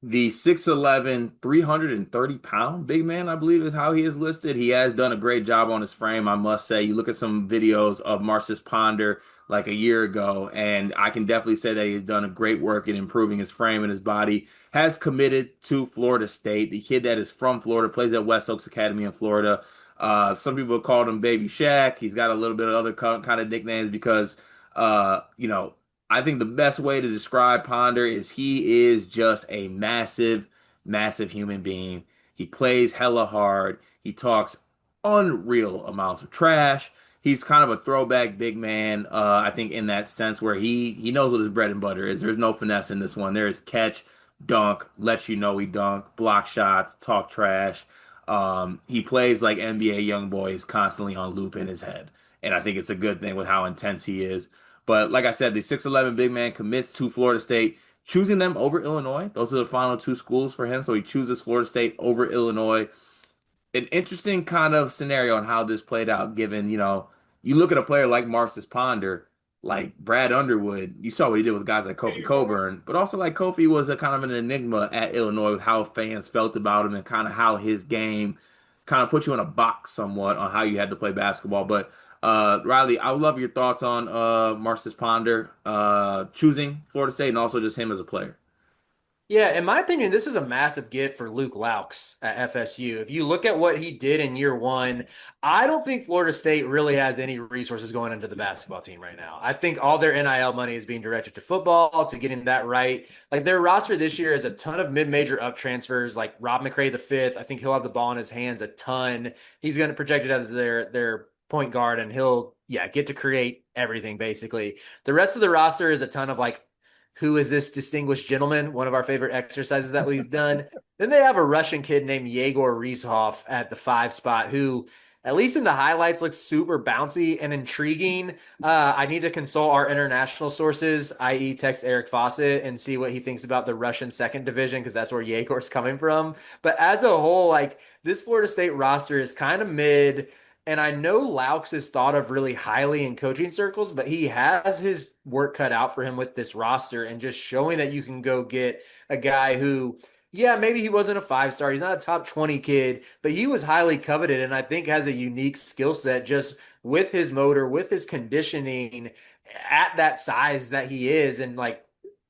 The 6'11", 330-pound big man, I believe is how he is listed. He has done a great job on his frame, I must say. You look at some videos of Marcis Ponder like a year ago, and I can definitely say that he's done a great work in improving his frame and his body. Has committed to Florida State. The kid that is from Florida plays at West Oaks Academy in Florida. Some people called him Baby Shaq. He's got a little bit of other kind of nicknames because, you know, I think the best way to describe Ponder is he is just a massive, massive human being. He plays hella hard. He talks unreal amounts of trash. He's kind of a throwback big man, I think, in that sense where he knows what his bread and butter is. There's no finesse in this one. There is catch, dunk, let you know he dunk, block shots, talk trash. He plays like NBA young boys constantly on loop in his head. And I think it's a good thing with how intense he is. But like I said, the 6'11" big man commits to Florida State, choosing them over Illinois. Those are the final two schools for him. So he chooses Florida State over Illinois. An interesting kind of scenario on how this played out, given, you look at a player like Marcis Ponder, like Brad Underwood, you saw what he did with guys like Kofi Coburn, but also like Kofi was a kind of an enigma at Illinois with how fans felt about him and kind of how his game kind of put you in a box somewhat on how you had to play basketball. But Riley, I would love your thoughts on Marcis Ponder choosing Florida State and also just him as a player. Yeah, in my opinion, this is a massive get for Luke Laux at FSU. If you look at what he did in year one, I don't think Florida State really has any resources going into the basketball team right now. I think all their NIL money is being directed to football, to getting that right. Like their roster this year has a ton of mid-major up transfers, like Rob McCray the fifth. I think he'll have the ball in his hands a ton. He's going to project it as their point guard, and he'll get to create everything basically. The rest of the roster is a ton of like who is this distinguished gentleman? One of our favorite exercises that we've done. Then they have a Russian kid named Yegor Rizhov at the five spot, who, at least in the highlights, looks super bouncy and intriguing. I need to consult our international sources, i.e., text Eric Fawcett and see what he thinks about the Russian second division, because that's where Yegor's coming from. But as a whole, like this Florida State roster is kind of mid. And I know Laux is thought of really highly in coaching circles, but he has his work cut out for him with this roster and just showing that you can go get a guy who, yeah, maybe he wasn't a five star. He's not a top 20 kid, but he was highly coveted and I think has a unique skill set just with his motor, with his conditioning at that size that he is. And like,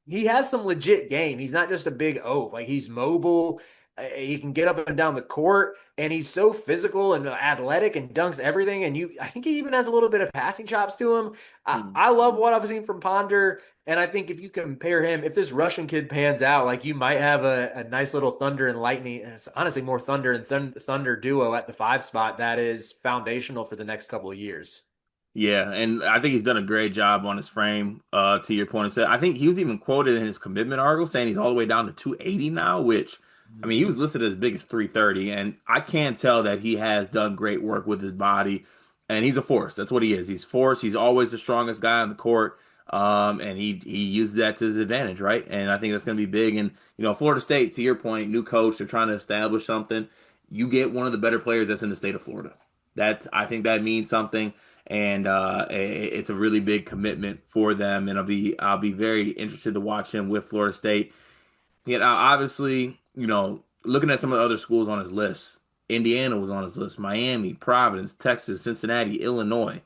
he has some legit game. He's not just a big oaf. Like he's mobile. He can get up and down the court, and he's so physical and athletic and dunks everything. And I think he even has a little bit of passing chops to him. I love what I've seen from Ponder, and I think if you compare him, if this Russian kid pans out, like you might have a nice little Thunder and Lightning. And it's honestly more Thunder and Thunder duo at the five spot that is foundational for the next couple of years. Yeah, and I think he's done a great job on his frame. To your point, so I think he was even quoted in his commitment article saying he's all the way down to 280 now, which I mean he was listed as big as 330, and I can tell that he has done great work with his body, and he's a force. That's what he is. He's force. He's always the strongest guy on the court, and he uses that to his advantage, right? And I think that's going to be big. And Florida State, to your point, new coach, they're trying to establish something. You get one of the better players that's in the state of Florida. That I think that means something and it's a really big commitment for them. And I'll be very interested to watch him with Florida State. Obviously, looking at some of the other schools on his list, Indiana was on his list, Miami, Providence, Texas, Cincinnati, Illinois.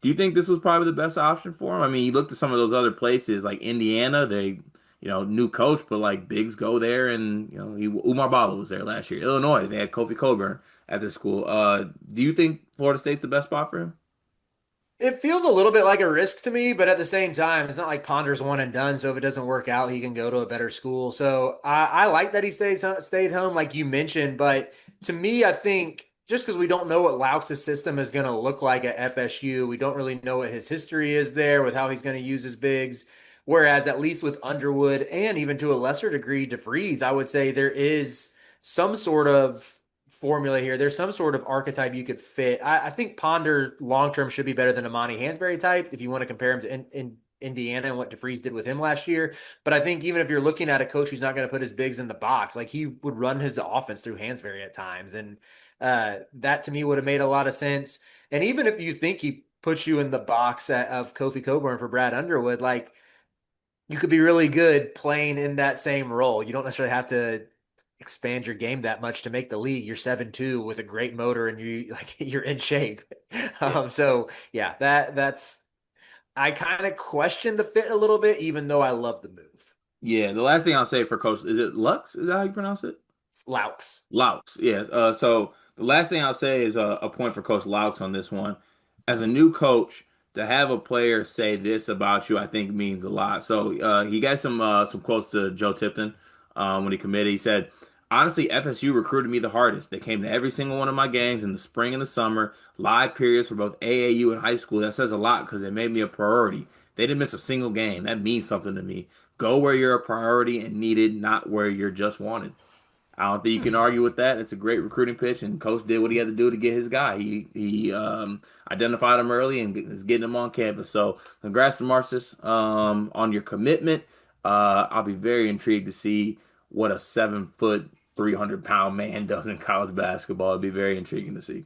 Do you think this was probably the best option for him? I mean, you looked at some of those other places like Indiana, new coach, but like bigs go there, and Umar Bala was there last year. Illinois, they had Kofi Coburn at their school. Do you think Florida State's the best spot for him? It feels a little bit like a risk to me, but at the same time, it's not like Ponder's one and done. So if it doesn't work out, he can go to a better school. So I like that he stayed home, like you mentioned. But to me, I think just because we don't know what Laux' system is going to look like at FSU, we don't really know what his history is there with how he's going to use his bigs. Whereas at least with Underwood and even to a lesser degree DeVries, I would say there is some sort of formula here. There's some sort of archetype you could fit. I think Ponder long term should be better than Amani Hansberry type if you want to compare him to in Indiana and what DeVries did with him last year. But I think even if you're looking at a coach who's not going to put his bigs in the box, like he would run his offense through Hansberry at times. And that to me would have made a lot of sense. And even if you think he puts you in the box of Kofi Coburn for Brad Underwood, like you could be really good playing in that same role. You don't necessarily have to expand your game that much to make the league. You're 7'2" with a great motor and you're in shape. Yeah. So yeah, that's I kind of question the fit a little bit, even though I love the move. Yeah, the last thing I'll say for Coach, is it Lux? Is that how you pronounce it? It's Laux. Laux, yeah. So the last thing I'll say is a point for Coach Laux on this one. As a new coach, to have a player say this about you, I think means a lot. So he got some quotes to Joe Tipton when he committed. He said, "Honestly, FSU recruited me the hardest. They came to every single one of my games in the spring and the summer, live periods for both AAU and high school. That says a lot because they made me a priority. They didn't miss a single game. That means something to me. Go where you're a priority and needed, not where you're just wanted." I don't think you can argue with that. It's a great recruiting pitch, and Coach did what he had to do to get his guy. He identified him early and is getting him on campus. So, congrats to Marcis on your commitment. I'll be very intrigued to see what a 7 foot, 300 pound man does in college basketball. It'd be very intriguing to see.